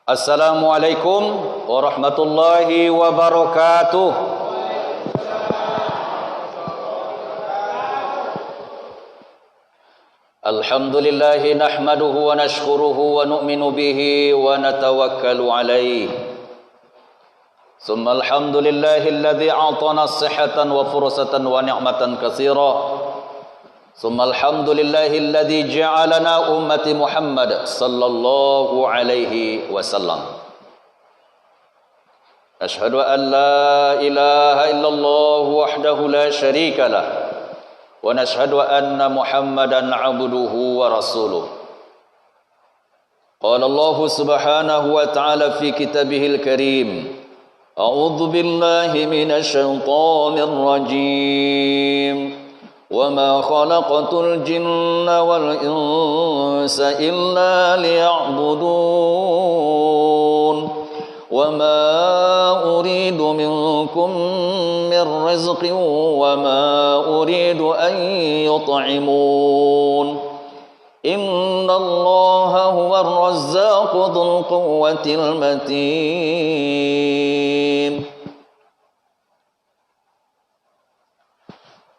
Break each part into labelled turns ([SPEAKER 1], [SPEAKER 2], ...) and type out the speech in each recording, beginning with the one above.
[SPEAKER 1] Assalamualaikum warahmatullahi wabarakatuh. Alhamdulillahi nahmaduhu wa nashkuruhu wa nu'minu bihi wa natawakkalu alayhi. Summa alhamdulillahi alladhi a'tana sihhatan wa fursatan wa ni'matan katsira. ثم الحمد لله الذي جعلنا أمة محمد صلى الله عليه وسلم. أشهد أن لا إله إلا الله وحده لا شريك له ونشهد أن محمدا عبده ورسوله. قال الله سبحانه وتعالى في كتابه الكريم: أعوذ بالله من الشيطان الرجيم وما خلقت الجن والإنس إلا ليعبدون وما أريد منكم من رزق وما أريد أن يطعمون إن الله هو الرزاق ذو القوة المتين.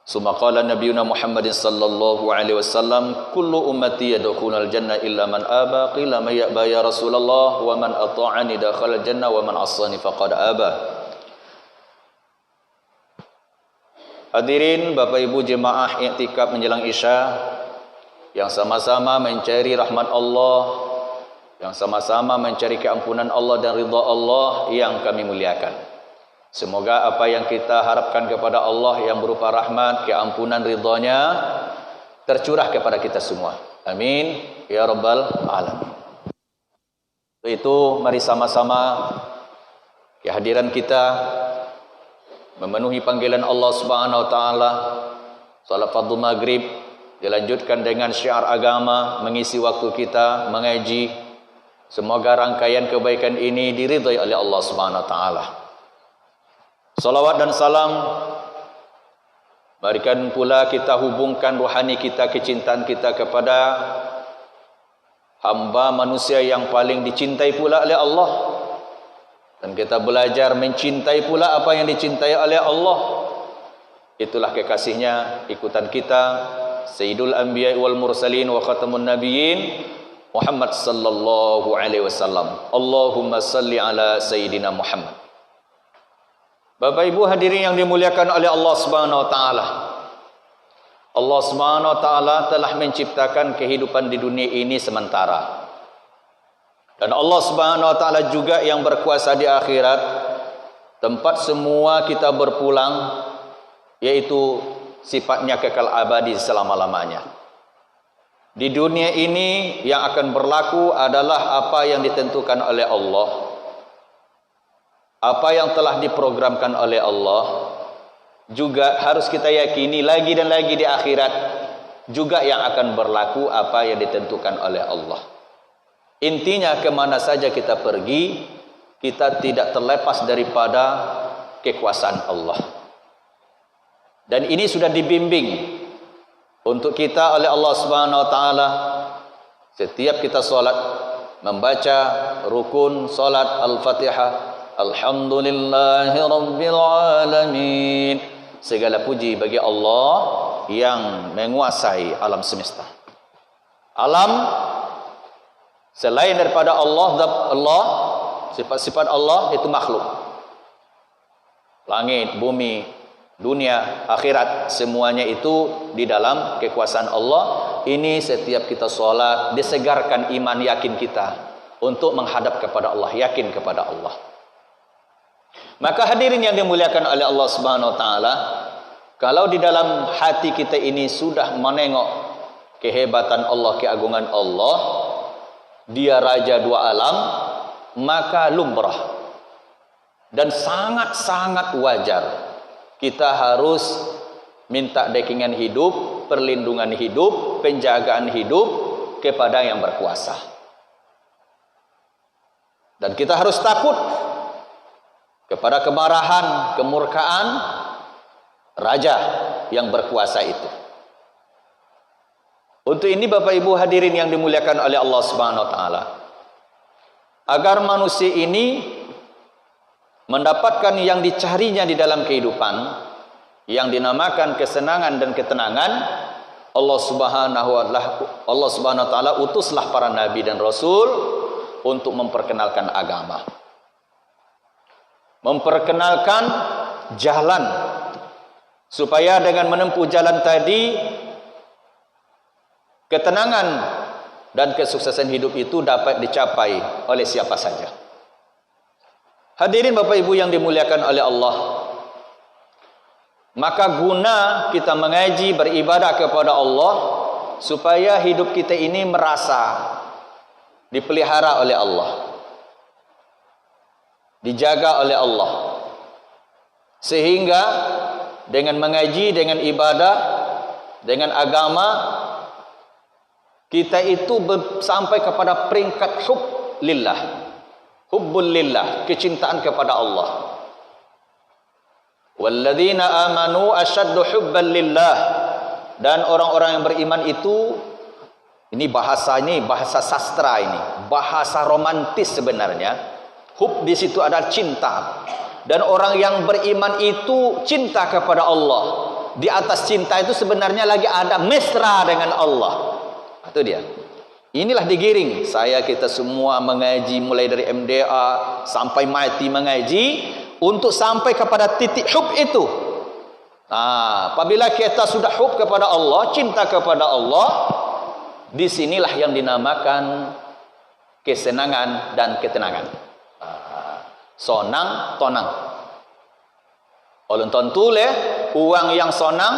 [SPEAKER 1] Summa qala nabiyuna Muhammadin sallallahu alaihi wasallam, kullu ummati yadkhulul jannah illa man aba. Qila may ya'ba ya Rasulullah, wa man ata'ani dakhala jannah wa man 'asani faqad aba. Hadirin Bapak Ibu jemaah i'tikaf menjelang Isya yang sama-sama mencari rahmat Allah, yang sama-sama mencari keampunan Allah dan ridha Allah yang kami muliakan. Semoga apa yang kita harapkan kepada Allah yang berupa rahmat, keampunan, ridhonya tercurah kepada kita semua. Amin ya rabbal alamin. Itu mari sama-sama kehadiran kita memenuhi panggilan Allah Subhanahu wa taala. Salat fardhu maghrib dilanjutkan dengan syiar agama, mengisi waktu kita mengaji. Semoga rangkaian kebaikan ini diridhai oleh Allah Subhanahu wa taala. Salawat dan salam berikan pula kita hubungkan rohani kita, kecintaan kita kepada hamba manusia yang paling dicintai pula oleh Allah, dan kita belajar mencintai pula apa yang dicintai oleh Allah. Itulah kekasihnya, ikutan kita Sayyidul Anbiya wal Mursalin wa Khatamun Nabiyyin Muhammad sallallahu alaihi wasallam. Allahumma salli ala Sayyidina Muhammad. Bapak Ibu hadirin yang dimuliakan oleh Allah Subhanahu wa taala. Allah Subhanahu wa taala telah menciptakan kehidupan di dunia ini sementara. Dan Allah Subhanahu wa taala juga yang berkuasa di akhirat, tempat semua kita berpulang, yaitu sifatnya kekal abadi selama-lamanya. Di dunia ini yang akan berlaku adalah apa yang ditentukan oleh Allah, apa yang telah diprogramkan oleh Allah. Juga harus kita yakini lagi dan lagi di akhirat juga yang akan berlaku apa yang ditentukan oleh Allah. Intinya kemana saja kita pergi, kita tidak terlepas daripada kekuasaan Allah. Dan ini sudah dibimbing untuk kita oleh Allah Subhanahu wa taala. Setiap kita salat membaca rukun salat Al-Fatihah, Alhamdulillahi Rabbil Alamin. Segala puji bagi Allah yang menguasai alam semesta. Alam selain daripada Allah, sifat-sifat Allah itu makhluk. Langit, bumi, dunia, akhirat, semuanya itu di dalam kekuasaan Allah. Ini setiap kita sholat disegarkan iman yakin kita untuk menghadap kepada Allah, yakin kepada Allah. Maka hadirin yang dimuliakan oleh Allah Subhanahu wa taala, kalau di dalam hati kita ini sudah menengok kehebatan Allah, keagungan Allah, Dia raja dua alam, maka lumrah dan sangat-sangat wajar kita harus minta dekingan hidup, perlindungan hidup, penjagaan hidup kepada yang berkuasa. Dan kita harus takut kepada kemarahan, kemurkaan raja yang berkuasa itu. Untuk ini Bapak Ibu hadirin yang dimuliakan oleh Allah Subhanahu wa taala, agar manusia ini mendapatkan yang dicarinya di dalam kehidupan, yang dinamakan kesenangan dan ketenangan. Allah Subhanahu wa taala utuslah para nabi dan rasul untuk memperkenalkan agama, memperkenalkan jalan, supaya dengan menempuh jalan tadi ketenangan dan kesuksesan hidup itu dapat dicapai oleh siapa saja. Hadirin Bapak Ibu yang dimuliakan oleh Allah, maka guna kita mengaji, beribadah kepada Allah, supaya hidup kita ini merasa dipelihara oleh Allah, dijaga oleh Allah, sehingga dengan mengaji, dengan ibadah, dengan agama, kita itu sampai kepada peringkat hubbul lillah, kecintaan kepada Allah. Walladzina amanu asyaddu hubban lillah. Dan orang-orang yang beriman itu, ini bahasa sastra, ini bahasa romantis sebenarnya. Hub di situ adalah cinta. Dan orang yang beriman itu cinta kepada Allah. Di atas cinta itu sebenarnya lagi ada mesra dengan Allah. Itu dia. Inilah digiring kita semua mengaji, mulai dari MDA sampai mati mengaji, untuk sampai kepada titik hub itu. Apabila kita sudah hub kepada Allah, cinta kepada Allah, disinilah yang dinamakan kesenangan dan ketenangan. Sonang tonang. Ulun tentu uang yang sonang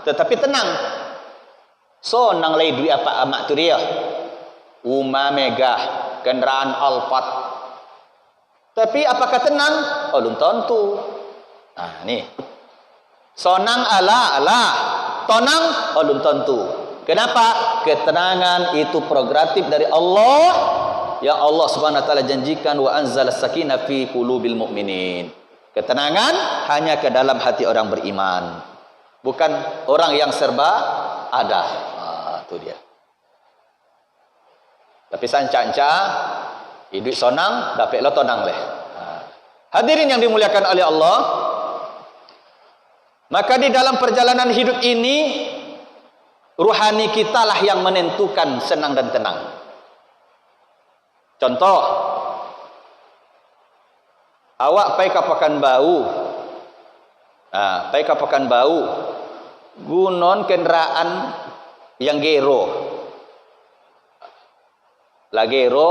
[SPEAKER 1] tetapi tenang. Sonang lagi duit apa amat tu dia? Uma megah, kendaraan Alphard. Tapi apakah tenang? Ulun tentu. Nih. Sonang Allah, tonang ulun tentu. Kenapa? Ketenangan itu prerogatif dari Allah. Ya Allah Subhanahu wa taala janjikan, wa anzala sakinah fi qulubil mu'minin. Ketenangan hanya ke dalam hati orang beriman, bukan orang yang serba ada. Itu dia. Tapi sanca-anca hidup sonang, dapat lo tonang leh. Hadirin yang dimuliakan oleh Allah, maka di dalam perjalanan hidup ini, ruhani kita lah yang menentukan senang dan tenang. Contoh, awak pai ke Pekanbaru. Pai ke Pekanbaru, gunon kendaraan yang gero. Lah gero,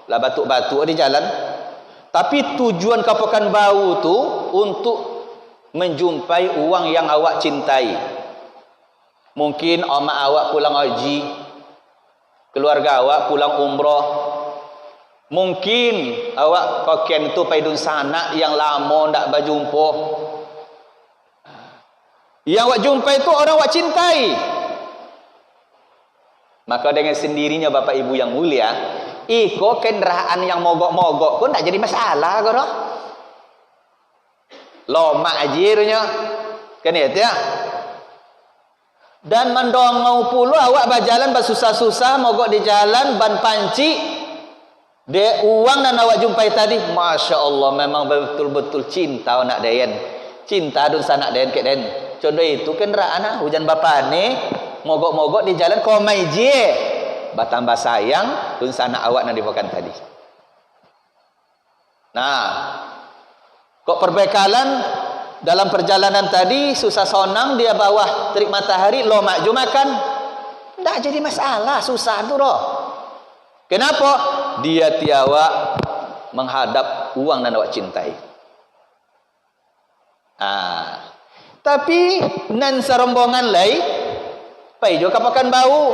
[SPEAKER 1] lah batu-batu di jalan. Tapi tujuan ke Pekanbaru tu untuk menjumpai uang yang awak cintai. Mungkin omak awak pulang haji, keluarga awak pulang umrah. Mungkin awak koken tu paidun sana yang lama ndak berjumpa. Yang awak jumpa itu orang awak cintai. Maka dengan sendirinya Bapak Ibu yang mulia, iko kendaraan yang mogok-mogok pun tak jadi masalah kau dah. Loma ajirnya. Kan itu ya. Dan mendongau pula awak berjalan bersusah-susah mogok di jalan ban panci. De uang dan awak jumpai tadi, Masya Allah, memang betul-betul cinta nak dayan. Cinta dun sanak dayan ke den. Contoh itu kendaraan hujan bapak ni mogok-mogok di jalan komai je. Bertambah sayang dun sanak awak nak dibawakan tadi. Nah, kok perbekalan dalam perjalanan tadi susah sonang, dia bawah terik matahari, lo maju makan. Tak jadi masalah, susah tu roh. Kenapa? Dia tiawa menghadap uang dan awak cintai. Tapi nan serombongan lai pai juga Pekanbaru.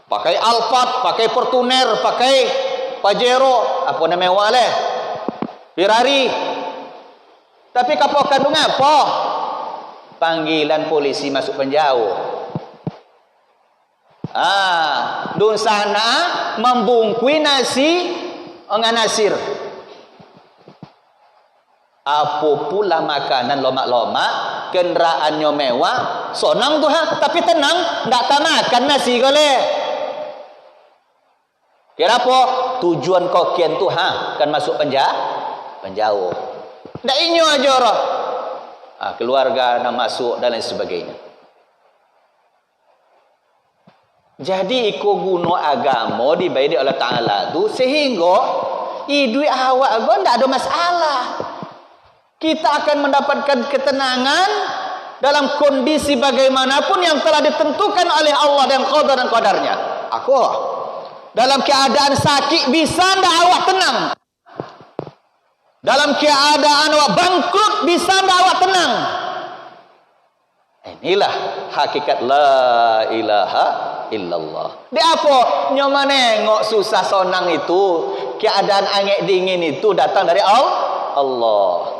[SPEAKER 1] Pakai Alphard, pakai Fortuner, pakai Pajero, apa nama mewah leh? Ferrari. Tapi kapokan tu ngapa? Panggilan polisi masuk penjauh. Dun sana membungkui nasi dengan nasir. Apa pula makanan lomak-lomak, kenderaannya mewah, sonang tu tapi tenang, ndak tak makan nasi kole. Kira apa? Tujuan kau kian tu kan masuk penjauh. Ndak inyo aja orang. Keluarga nak masuk dan lain sebagainya. Jadi ikut guna agama dibayar oleh Ta'ala tu sehingga hidup awak agak ndak ada masalah. Kita akan mendapatkan ketenangan dalam kondisi bagaimanapun yang telah ditentukan oleh Allah dan qadar dan qadarnya. Aku dalam keadaan sakit bisa ndak awak tenang? Dalam keadaan awak bangkrut bisa ndak awak tenang? Inilah hakikat la ilaha illallah. Di apa? Nyoma nengok susah sonang itu, keadaan angin dingin itu datang dari Allah.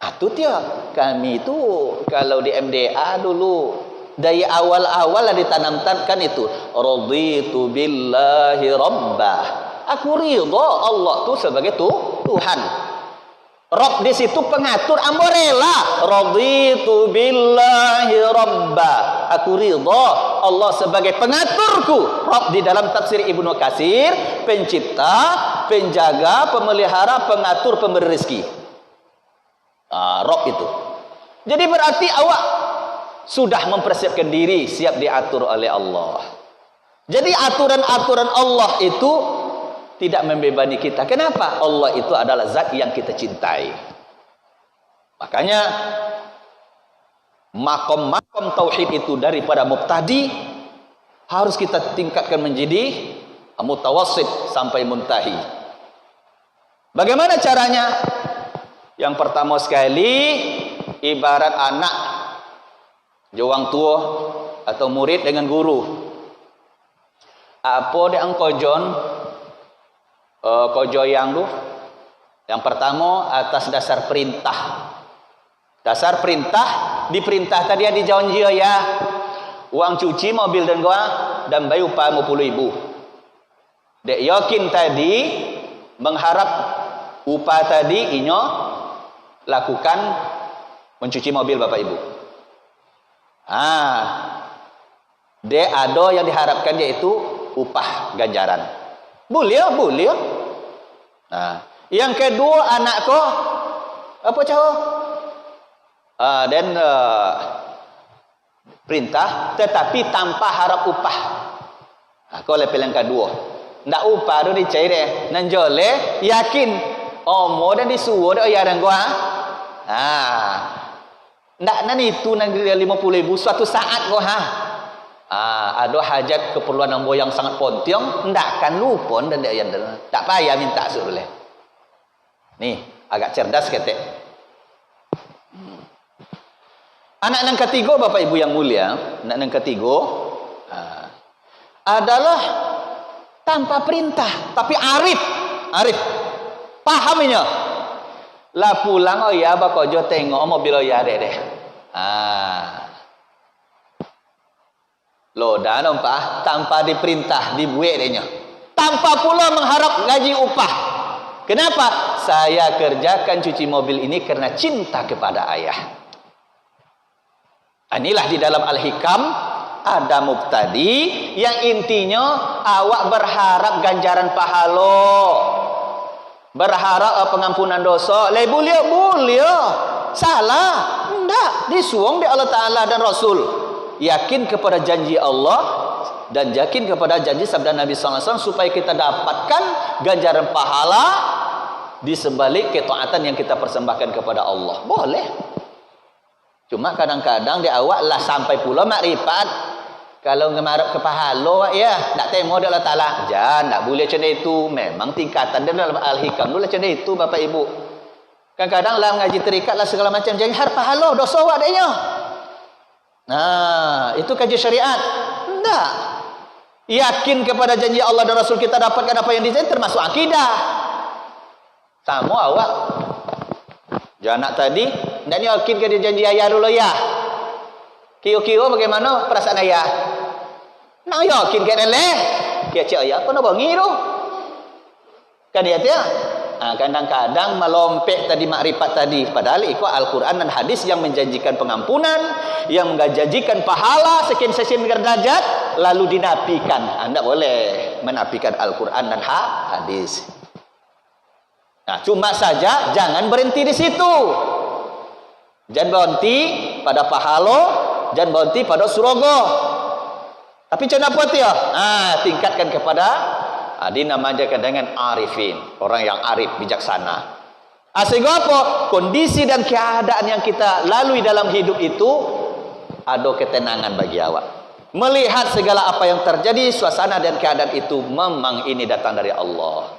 [SPEAKER 1] Itu dia. Kami itu kalau di MDA dulu dari awal-awal ditanamkan itu raditu billahi rabbah. Aku ridha Allah tu sebagai Tuhan. Rabb di situ pengatur, ambo rela. Raditu billahi rabbah. Aku ridha Allah sebagai pengaturku. Rabb di dalam tafsir Ibnu Katsir, pencipta, penjaga, pemelihara, pengatur, pemberi rezeki. Rabb itu. Jadi berarti awak sudah mempersiapkan diri siap diatur oleh Allah. Jadi aturan-aturan Allah itu tidak membebani kita. Kenapa? Allah itu adalah zat yang kita cintai. Makanya makom-makom tauhid itu daripada mubtadi harus kita tingkatkan menjadi mutawassit sampai muntahi. Bagaimana caranya? Yang pertama sekali, ibarat anak jawang tua atau murid dengan guru. Apa dia angkojon kojoyang tu? Yang pertama atas dasar perintah. Dasar perintah, diperintah tadi di jawan dia ya. Uang cuci mobil dan gua dan bayi upah 50.000. Dek yakin tadi mengharap upah tadi inyo lakukan mencuci mobil Bapak Ibu. Dek ada yang diharapkan yaitu upah ganjaran. Boleh. Nah, yang kedua anak ko apa cara? Dan perintah tetapi tanpa harap upah. Kau level yang kedua. Ndak upah tu dicair nan jole yakin omo dan disuruh dak ya dan gua. Ndak nan itu nan 50.000 suatu saat kau ada hajat keperluan ambo yang sangat pontiong, ndak kan lupon dan dia tak payah minta suruh boleh. Nih, agak cerdas ketek. Anak yang ketiga Bapak Ibu yang mulia, anak yang ketiga adalah tanpa perintah, tapi arif. Pahamnya. Lah pulang ya bakojo tengok mobil ya deh. Loda nampak tanpa diperintah dibuat dehnya. Tanpa pula mengharap gaji upah. Kenapa? Saya kerjakan cuci mobil ini karena cinta kepada ayah. Inilah di dalam Al-Hikam ada mubtadi yang intinya awak berharap ganjaran pahala. Berharap pengampunan dosa. Boleh. Salah. Enggak. Disuung di Allah Ta'ala dan Rasul. Yakin kepada janji Allah dan yakin kepada janji sabda Nabi SAW supaya kita dapatkan ganjaran pahala di sebalik ketaatan yang kita persembahkan kepada Allah. Boleh. Cuma kadang-kadang di awak lah sampai pula makrifat. Kalau ngemarap ke pahala ya, nak temo dia Allah Ta'ala. Jangan, tak boleh macam itu. Memang tingkatan dia dalam Al-Hikam dulu macam itu Bapak Ibu. Kadang-kadang lah ngaji terikat lah segala macam. Jangan har pahala, dosa awak adanya. Itu kaji syariat. Enggak. Yakin kepada janji Allah dan Rasul kita dapatkan apa yang dijanji termasuk akidah. Sama awak. Jangan nak tadi, dan yakin kepada janji ayah dulu ya. Kio-kio bagaimana perasaan ayah? Nak yakin ke leleh? Kia cik ayah apa nak bangi tu? Kan dia dia. Kadang-kadang melompek tadi makrifat tadi, padahal ikut Al-Quran dan hadis yang menjanjikan pengampunan, yang menjanjikan pahala sekian derajat, lalu dinafikan. Anda boleh menafikan Al-Quran dan hadis. Nah, cuma saja jangan berhenti di situ. Jangan berhenti pada pahalo, jangan berhenti pada surogo. Tapi jangan buat ya. Tingkatkan kepada dinamakan dengan arifin, orang yang arif, bijaksana. Sehingga apa? Kondisi dan keadaan yang kita lalui dalam hidup itu ada ketenangan bagi awak. Melihat segala apa yang terjadi, suasana dan keadaan itu memang ini datang dari Allah.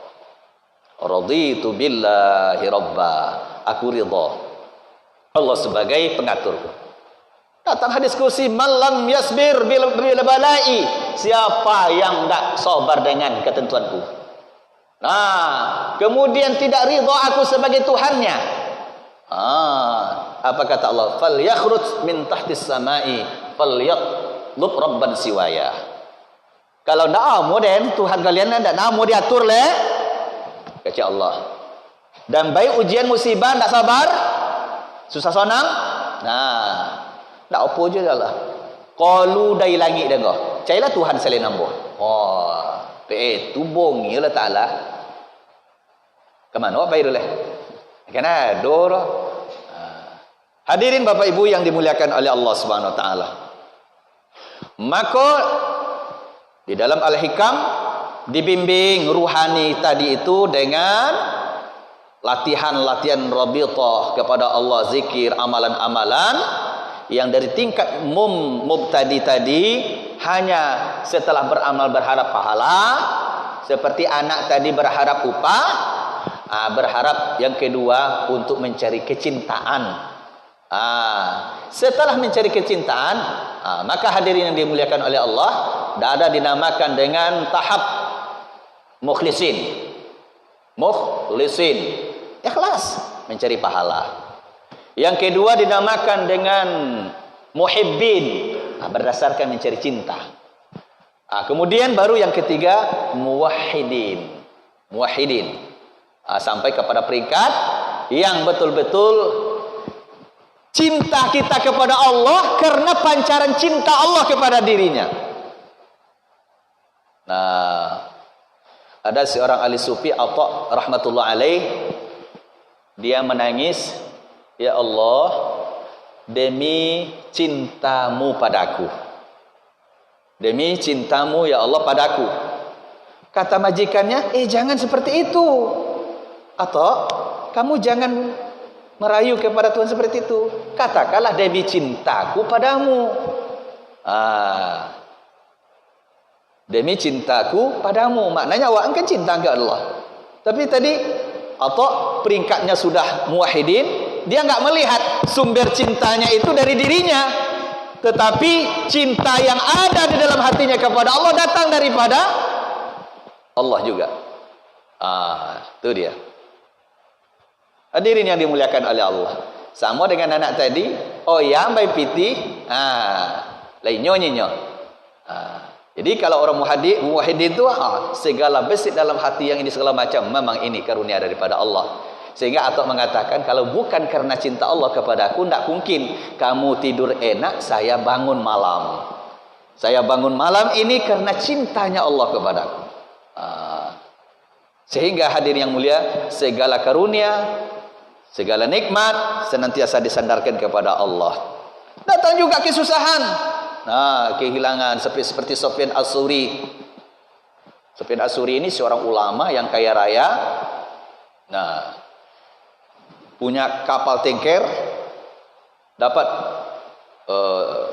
[SPEAKER 1] Raditu billahi rabba. Aku ridha Allah sebagai pengaturku. Datang hadis kursi, malam yasbir bil balai. Siapa yang tak sabar dengan ketentuanku. Nah, kemudian tidak ridha aku sebagai Tuhannya. Apa kata Allah? Fal yakhruj min tahtis samai falyatlub rabban siwaya. Kalau ndak mau den Tuhan kalian ndak mau diatur le, kata Allah. Dan baik ujian musibah ndak sabar, susah sonang. Nah, ndak apa je lah. Qalu dai langit dah kau. Cailah Tuhan selain ambo. Tu bongi Allah Ta'ala. Kemana apa itu leh? Kena doro. Hadirin Bapak Ibu yang dimuliakan oleh Allah Subhanahu Wa Ta'ala. Maka di dalam Al-Hikam dibimbing ruhani tadi itu dengan latihan-latihan rabithah kepada Allah, zikir, amalan-amalan yang dari tingkat mubtadi tadi hanya setelah beramal berharap pahala, seperti anak tadi berharap upah, berharap yang kedua untuk mencari kecintaan. Setelah mencari kecintaan, maka hadirin yang dimuliakan oleh Allah, ada dinamakan dengan tahap mukhlisin, ikhlas, mencari pahala. Yang kedua dinamakan dengan muhibbin, berdasarkan mencari cinta. Kemudian baru yang ketiga muwahhidin, sampai kepada peringkat yang betul-betul cinta kita kepada Allah karena pancaran cinta Allah kepada dirinya. Nah, ada seorang ahli sufi Atha rahmatullah alaih, dia menangis, ya Allah, demi cintamu padaku, demi cintamu ya Allah padaku. Kata majikannya, jangan seperti itu, atau kamu jangan merayu kepada Tuhan seperti itu. Katakanlah demi cintaku padamu. Demi cintaku padamu, maknanya awak kan cinta ke Allah. Tapi tadi atau peringkatnya sudah muwahhidin, dia enggak melihat sumber cintanya itu dari dirinya, tetapi cinta yang ada di dalam hatinya kepada Allah datang daripada Allah juga. Itu dia. Hadirin yang dimuliakan oleh Allah. Sama dengan anak tadi, ya mbak piti, lainnya nyonya. Jadi kalau orang muwahhidin itu segala besi dalam hati yang ini segala macam, memang ini karunia daripada Allah. Sehingga Atok mengatakan, kalau bukan karena cinta Allah kepada aku, tidak mungkin kamu tidur enak, saya bangun malam. Saya bangun malam ini karena cintanya Allah kepada aku. Sehingga hadirin yang mulia, segala karunia, segala nikmat senantiasa disandarkan kepada Allah. Datang juga kesusahan, kehilangan, seperti Sufyan As-Suri. Sufyan As-Suri ini seorang ulama yang kaya raya. Punya kapal tanker. Dapat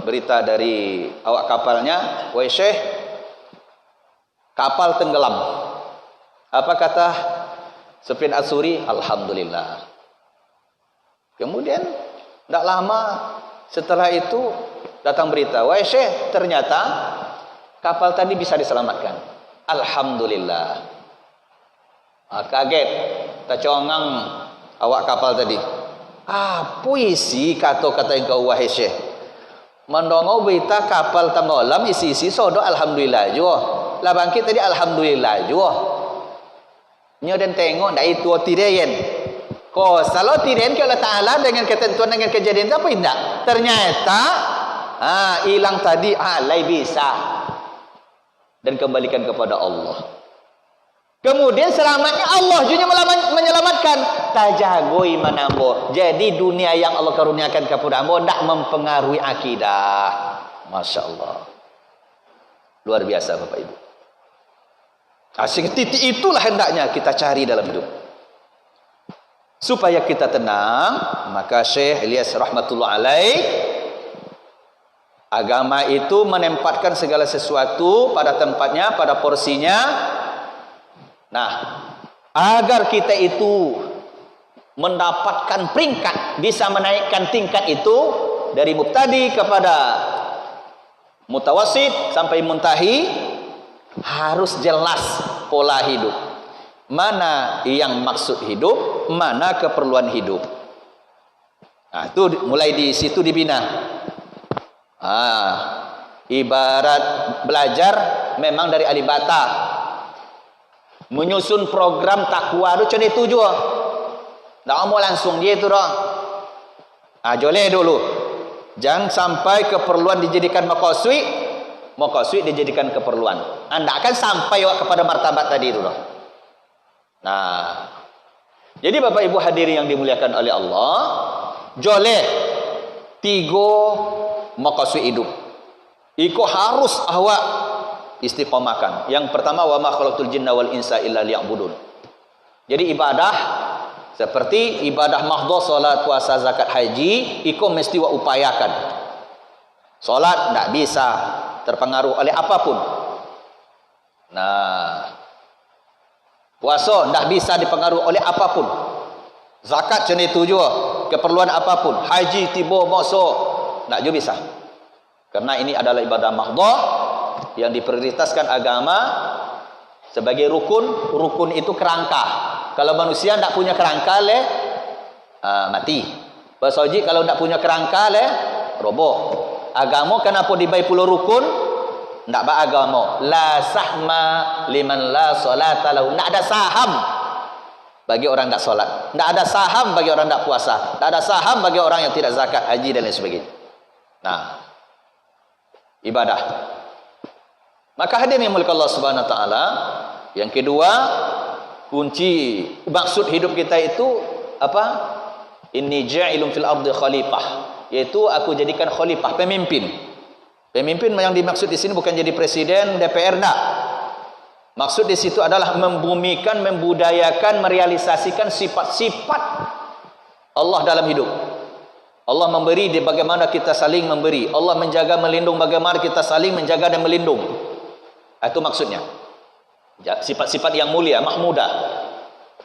[SPEAKER 1] berita dari awak kapalnya, "Wahai Syekh, kapal tenggelam." Apa kata Sufyan As-Suri? Alhamdulillah. Kemudian tidak lama setelah itu datang berita, "Wahai Syekh, ternyata kapal tadi bisa diselamatkan." Alhamdulillah. Kaget, tercongang awak kapal tadi. Puisi kata-kata yang kau wahai Syekh. Mendongol berita kapal tenggelam isi-isi sodo alhamdulillah juga. Lah bangkit tadi alhamdulillah juga. Nyo dan tengok ndak itu tidayen. Kalau tidayen ke Allah Taala dengan ketentuan dengan kejadian apa tidak? Ternyata hilang tadi lai bisa. dan kembalikan kepada Allah. Kemudian selamatnya Allah juga menyelamatkan. Tajagoi manambo. Jadi dunia yang Allah karuniakan kepada ambo tidak mempengaruhi akidah. Masya Allah. Luar biasa Bapak Ibu. Asing titik itulah hendaknya kita cari dalam hidup. Supaya kita tenang, maka Syekh Ilyas rahmatullah alaih, agama itu menempatkan segala sesuatu pada tempatnya, pada porsinya. Nah, agar kita itu mendapatkan peringkat, bisa menaikkan tingkat itu dari mubtadi kepada mutawasid sampai muntahi, harus jelas pola hidup. Mana yang maksud hidup, mana keperluan hidup. Nah, itu mulai di situ dibina. Ibarat belajar memang dari alibata. Menyusun program takwa itu cuma itu juga. Tak mau langsung dia itu dah. Joleh dulu. Jangan sampai keperluan dijadikan makaswi dijadikan keperluan. Anda akan sampai kepada martabat tadi itu dah. Nah, jadi Bapak Ibu hadirin yang dimuliakan oleh Allah, joleh 3 makaswi hidup. Iko harus awak istiqomahkan. Yang pertama, wa ma khalaqtul jinna wal insa illa liya'budun. Jadi ibadah seperti ibadah mahdhah, salat, puasa, zakat, haji, iko mesti wa upayakan. Salat tidak bisa terpengaruh oleh apapun. Nah, puasa tidak bisa dipengaruhi oleh apapun. Zakat macam itu juga, keperluan apapun. Haji tiba masa tidak juga bisa. Karena ini adalah ibadah mahdhah yang diprioritaskan agama sebagai rukun. Rukun itu kerangka. Kalau manusia tidak punya kerangka mati. Bersoji kalau tidak punya kerangka roboh. Agama kenapa dibai puluh rukun? Tidak beragama. La sahma liman la salata lahu. Tidak ada saham bagi orang tidak solat. Tidak ada saham bagi orang tidak puasa. Tidak ada saham bagi orang yang tidak zakat, haji dan lain sebagainya. Nah, ibadah. Maka hadirin yang mulia Allah Subhanahu wa taala, yang kedua, kunci maksud hidup kita itu apa? Inni ja'ilun fil ardi khalifah, yaitu aku jadikan khalifah, pemimpin. Pemimpin yang dimaksud di sini bukan jadi presiden, DPR enggak. Maksud di situ adalah membumikan, membudayakan, merealisasikan sifat-sifat Allah dalam hidup. Allah memberi di bagaimana kita saling memberi. Allah menjaga, melindung bagaimana kita saling menjaga dan melindung. Itu maksudnya. Sifat-sifat yang mulia, mahmudah,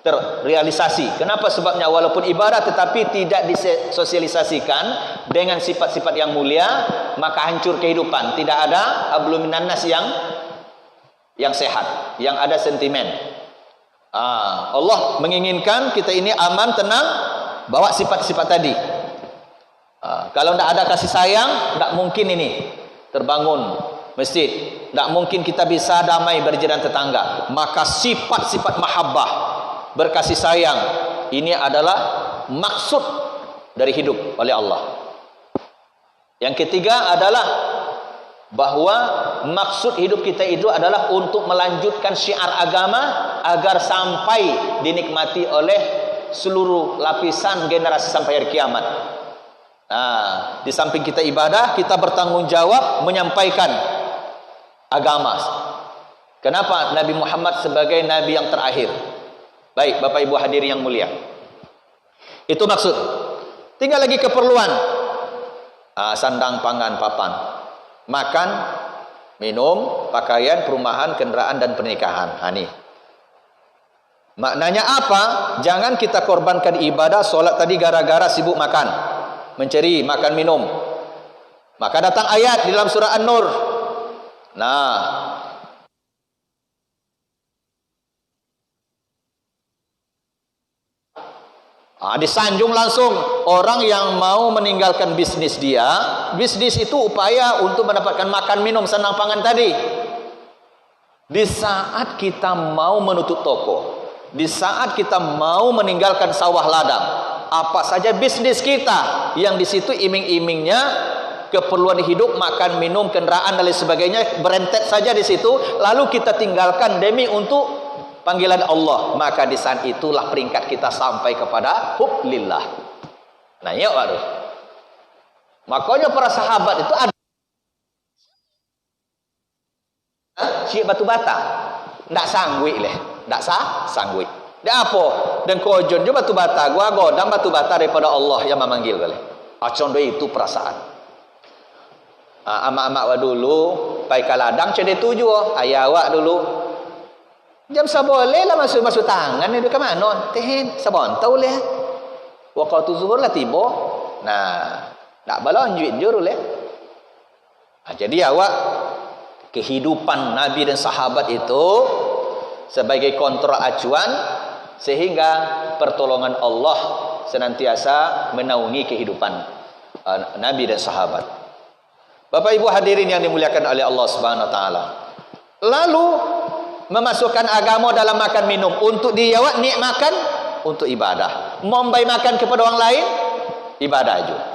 [SPEAKER 1] terrealisasi. Kenapa? Sebabnya walaupun ibadah tetapi tidak disosialisasikan dengan sifat-sifat yang mulia, maka hancur kehidupan. Tidak ada hablum minan nas yang sehat, yang ada sentimen. Allah menginginkan kita ini aman, tenang, bawa sifat-sifat tadi. Kalau tidak ada kasih sayang, tidak mungkin ini terbangun masjid, tidak mungkin kita bisa damai berjiran tetangga. Maka sifat-sifat mahabbah, berkasih sayang, ini adalah maksud dari hidup oleh Allah. Yang ketiga adalah bahwa maksud hidup kita itu adalah untuk melanjutkan syiar agama agar sampai dinikmati oleh seluruh lapisan generasi sampai hari kiamat. Nah, di samping kita ibadah, kita bertanggung jawab menyampaikan agama. Kenapa? Nabi Muhammad sebagai Nabi yang terakhir. Baik, Bapak Ibu hadirin yang mulia, itu maksud. Tinggal lagi keperluan. Sandang, pangan, papan, makan, minum, pakaian, perumahan, kendaraan, dan pernikahan. Ini maknanya apa? Jangan kita korbankan ibadah, solat tadi gara-gara sibuk makan, mencari makan minum. Maka datang ayat di dalam surah An-Nur. Nah, disanjung langsung orang yang mau meninggalkan bisnis dia. Bisnis itu upaya untuk mendapatkan makan minum sandang pangan tadi. Di saat kita mau menutup toko, di saat kita mau meninggalkan sawah ladang, apa saja bisnis kita yang di situ iming-imingnya keperluan hidup, makan, minum, kendaraan dan lain sebagainya, berentet saja di situ, lalu kita tinggalkan demi untuk panggilan Allah, maka di saat itulah peringkat kita sampai kepada hublillah. Nah, yuk baru. Makanya para sahabat itu ada syik batu bata, ndak sanggup leh, ndak sanggup. Dia apa? Dan kojon je batu bata, gua godam batu bata daripada Allah yang memanggil kali. Acon itu perasaan. Amak-amak wa dulu, pai kaladang cede tuju, ayah awak dulu. Jam saboleh lah masuk tangan ni ke mana? Teh sabon tahu leh. Waktu zuhur lah tiba. Nah, tak balon juit juru leh. Jadi awak kehidupan Nabi dan sahabat itu sebagai kontrol acuan sehingga pertolongan Allah senantiasa menaungi kehidupan Nabi dan sahabat. Bapak Ibu hadirin yang dimuliakan oleh Allah Subhanahu wa taala. Lalu memasukkan agama dalam makan minum. Untuk dia awak niat makan untuk ibadah. Membai makan kepada orang lain ibadah juga.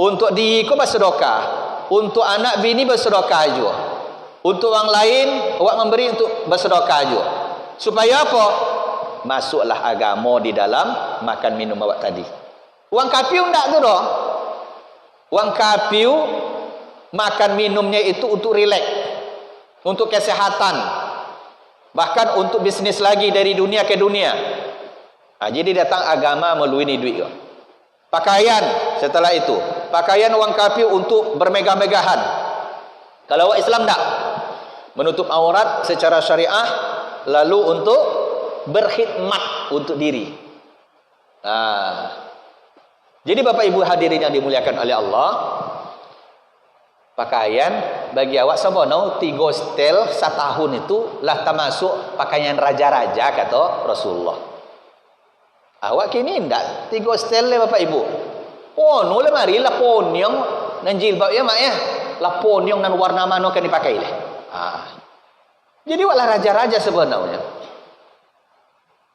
[SPEAKER 1] Untuk diri kau bersedekah, untuk anak bini bersedekah juga. Untuk orang lain awak memberi untuk bersedekah juga. Supaya apa? Masuklah agama di dalam makan minum awak tadi. Wang kapiu ndak tu doh. Wang kapiu makan minumnya itu untuk rileks, untuk kesehatan, bahkan untuk bisnis lagi dari dunia ke dunia. Jadi datang agama melalui duit. Pakaian setelah itu, pakaian wang kapiu untuk bermegah-megahan. Kalau awak Islam tak, menutup aurat secara syariah, lalu untuk berkhidmat untuk diri. Jadi Bapak Ibu hadirin yang dimuliakan oleh Allah, pakaian bagi awak sabono 3 setel setahun itu lah termasuk pakaian raja-raja kata Rasulullah. Awak kini ndak 3 setel le Bapak Ibu. Oh, no le mari lah ponyong nan jilbab ya mak ya. Lah ponyong nan warna mana kan dipakai le. Jadi awak lah raja-raja sebenarnya.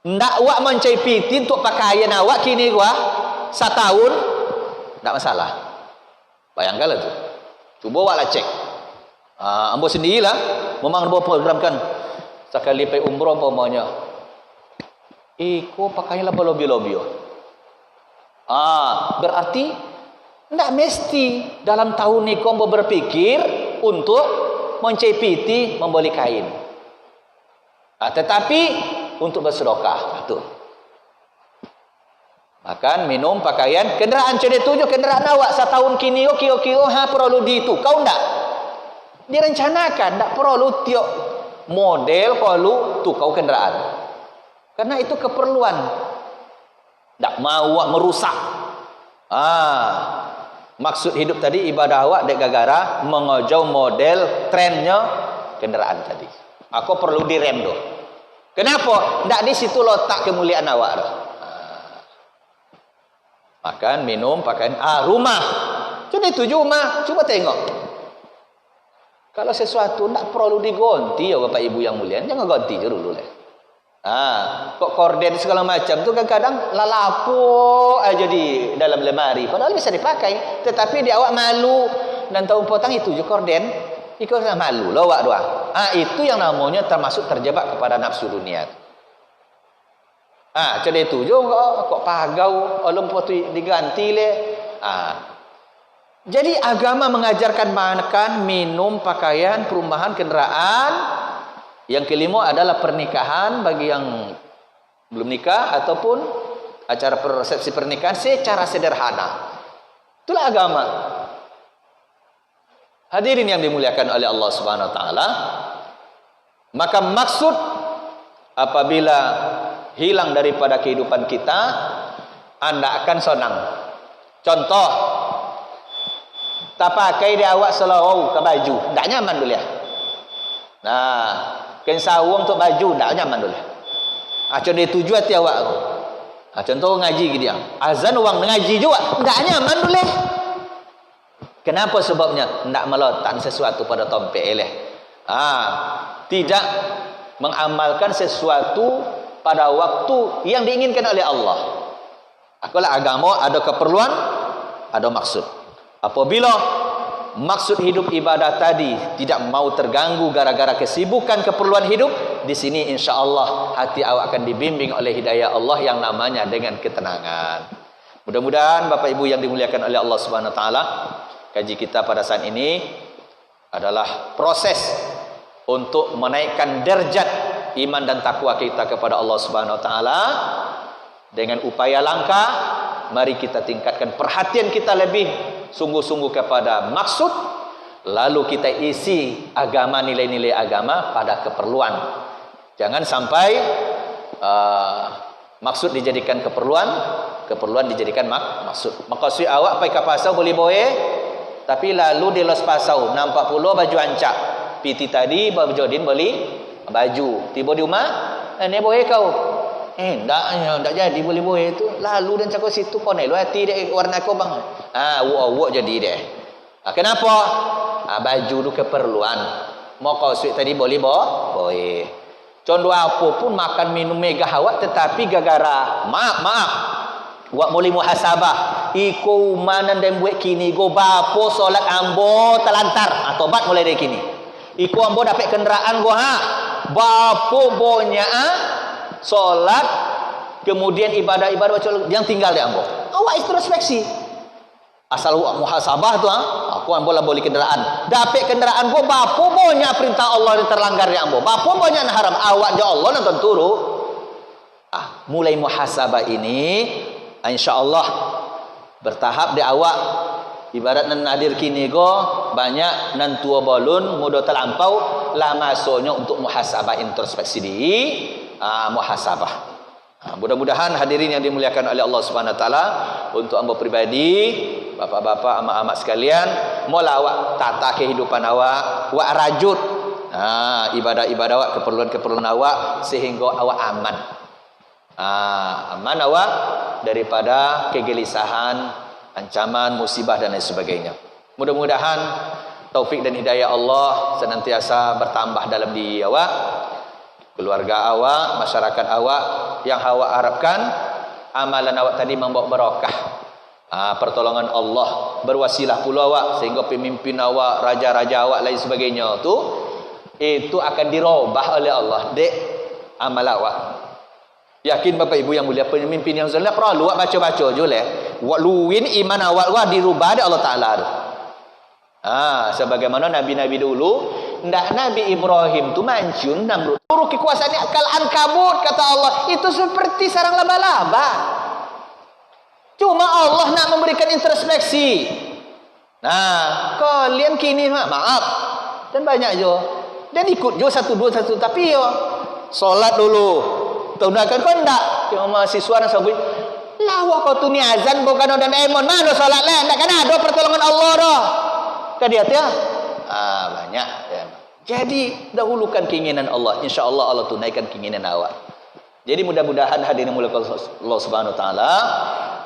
[SPEAKER 1] Ndak awak mencai piti untuk pakaian awak kini gua setahun ndak masalah. Bayangkanlah tu. Cuba awaklah cek. Ambo sendirilah memang ambo programkan sekali pergi umrah umpamanya. Iko pakailah berlobby-lobby. Berarti ndak mesti dalam tahun ni kau berpikir untuk mencepiti membeli kain. Tetapi untuk bersedekah tu. Makan, minum, pakaian, kenderaan cede tujuh kenderaan awak setahun kini kira-kira perlu di itu. Kau ndak direncanakan, ndak perlu tiap model perlu tukau kenderaan. Karena itu keperluan. Ndak mau awak merusak. Maksud hidup tadi ibadah awak dek gagara mengojau model trennya kenderaan tadi. Aku perlu direm doh. Kenapa? Ndak di situ letak kemuliaan awak doh. Makan, minum, pakaian, rumah. Jadi itu rumah. Coba tengok. Kalau sesuatu tak perlu diganti ya Bapak Ibu yang mulia, jangan ganti dulu lah. Kok korden segala macam tu kadang-kadang lalapo aja di dalam lemari. Padahal bisa dipakai. Tetapi dia awak malu dan tahu potong itu je korden. Ikut malu lah awak doa. Itu yang namanya termasuk terjebak kepada nafsu dunia. Jadi itu juga kok pagau lumpur tu diganti le. Jadi agama mengajarkan makan, minum, pakaian, perumahan, kenderaan. Yang kelima adalah pernikahan bagi yang belum nikah ataupun acara resepsi pernikahan secara sederhana. Itulah agama. Hadirin yang dimuliakan oleh Allah Subhanahu wa taala, maka maksud apabila hilang daripada kehidupan kita, anda akan senang. Contoh, tak pakai dia awak selalu ke baju, tak nyaman dulu ya. Kain sawung untuk baju, tak nyaman dulu. Contoh tuju hati awak. Contoh ngaji dia, azan uang ngaji juga, tak nyaman dulu. Kenapa sebabnya? Tak meletakkan sesuatu pada tompek leh. Tidak mengamalkan sesuatu pada waktu yang diinginkan oleh Allah. Akulah agama ada keperluan, ada maksud. Apabila maksud hidup ibadah tadi tidak mau terganggu gara-gara kesibukan keperluan hidup, di sini insya-Allah hati awak akan dibimbing oleh hidayah Allah yang namanya dengan ketenangan. Mudah-mudahan Bapak Ibu yang dimuliakan oleh Allah Subhanahu wa taala, kaji kita pada saat ini adalah proses untuk menaikkan derajat iman dan takwa kita kepada Allah Subhanahu wa taala. Dengan upaya langkah, mari kita tingkatkan perhatian kita lebih sungguh-sungguh kepada maksud, lalu kita isi agama, nilai-nilai agama pada keperluan. Jangan sampai maksud dijadikan keperluan, keperluan dijadikan maksud. Maksud awak pakai kapasau boleh boleh, tapi lalu di los pasau nampak pula baju ancak. Piti tadi baju jodin beli baju, tiba di rumah, ini boleh kau. Ndak jadi boleh itu. Lalu dan cakap situ kau ni lu hati dia warna kau bang. Wok jadi deh. Kenapa? Baju tu keperluan. Mau kau suit tadi boleh boleh. Contoh apa pun makan minum mega awak, tetapi gara-gara maaf. Wak boleh muhasabah. Iko manan dan buat kini go bapo solat ambo telantar. Tobat mulai dari kini. Iko ambo dapat kenderaan go bapo bonya solat, kemudian ibadah-ibadah yang tinggal di ambo. Awak introspeksi. Asal muhasabah tu aku ambo lah boleh kenderaan. Dapat kenderaan gua bapo banyak perintah Allah yang terlanggar di ambo. Bapo banyak haram. Awak je Allah nonton turu. Mulai muhasabah ini insya-Allah bertahap di awak. Ibarat nan hadir kini go banyak nan tua balun muda terlampau lah masuknya untuk muhasabah introspeksi diri. Muhasabah. Mudah-mudahan hadirin yang dimuliakan oleh Allah Subhanahu wa taala, untuk hamba pribadi, bapak-bapak, amak-amak sekalian, mula awak tata kehidupan awak, awak rajut ibadah-ibadah awak, keperluan-keperluan awak sehingga awak aman. Aman awak daripada kegelisahan, ancaman, musibah dan lain sebagainya. Mudah-mudahan taufik dan hidayah Allah senantiasa bertambah dalam diri awak, keluarga awak, masyarakat awak, yang awak harapkan amalan awak tadi membawa barakah, pertolongan Allah, berwasilah pula awak sehingga pemimpin awak, raja-raja awak lain sebagainya itu akan dirubah oleh Allah dek amal awak. Yakin Bapak Ibu yang mulia, pemimpin yang zalim perlu awak baca-baca je leh, awak luin iman awak dirubah oleh Allah Taala. Sebagaimana nabi-nabi dulu, ndak Nabi Ibrahim tu mancun Namrud. Turut kekuasaannya kal ankabut, kata Allah, itu seperti sarang laba-laba. Cuma Allah nak memberikan introspeksi. Kalian kini maaf dan banyak jo, dan ikut jo satu dua tapi yo solat dulu. Tundakan kau ndak? Cuma mahasiswa nak sabui. Lawa kau tu ni azan bukan dan emon mana solat lah, ndak kan ada pertolongan Allah dah. Dia banyak ya. Jadi dahulukan keinginan Allah, insya-Allah Allah tunaikan keinginan awak. Jadi mudah-mudahan hadirin mulia Allah Subhanahu wa taala,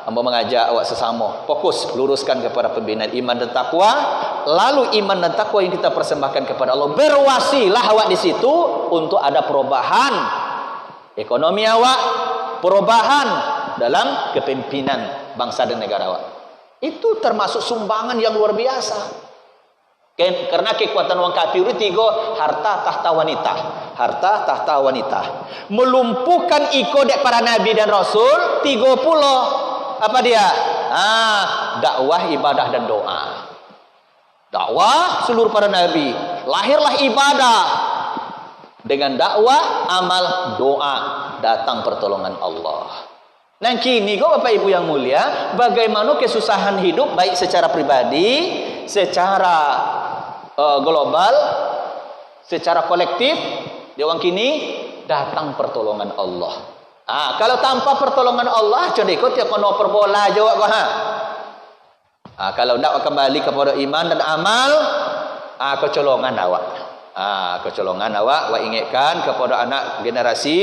[SPEAKER 1] hamba mengajak awak sesama fokus luruskan kepada pembinaan iman dan takwa, lalu iman dan takwa yang kita persembahkan kepada Allah, berwasilah awak di situ untuk ada perubahan ekonomi awak, perubahan dalam kepemimpinan bangsa dan negara awak. Itu termasuk sumbangan yang luar biasa. Karena kekuatan orang kafir itu tiga, harta tahta wanita. Harta tahta wanita. Melumpuhkan iko dek para nabi dan rasul, 30. Apa dia? Dakwah, ibadah dan doa. Dakwah seluruh para nabi. Lahirlah ibadah. Dengan dakwah, amal, doa, datang pertolongan Allah. Nah kini Bapak Ibu yang mulia, bagaimana kesusahan hidup baik secara pribadi, secara global, secara kolektif, di orang kini datang pertolongan Allah. Kalau tanpa pertolongan Allah, contoh ikut ya kono perbola jawab kalau tidak kembali kepada iman dan amal, kecolongan awak. Kecolongan awak, wa ingatkan kepada anak generasi,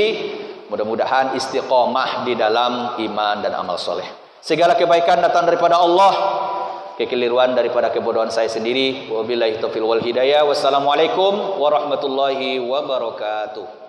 [SPEAKER 1] mudah-mudahan istiqamah di dalam iman dan amal soleh. Segala kebaikan datang daripada Allah, kekeliruan daripada kebodohan saya sendiri. Wabillahi taufiq wal hidayah. Wassalamualaikum warahmatullahi wabarakatuh.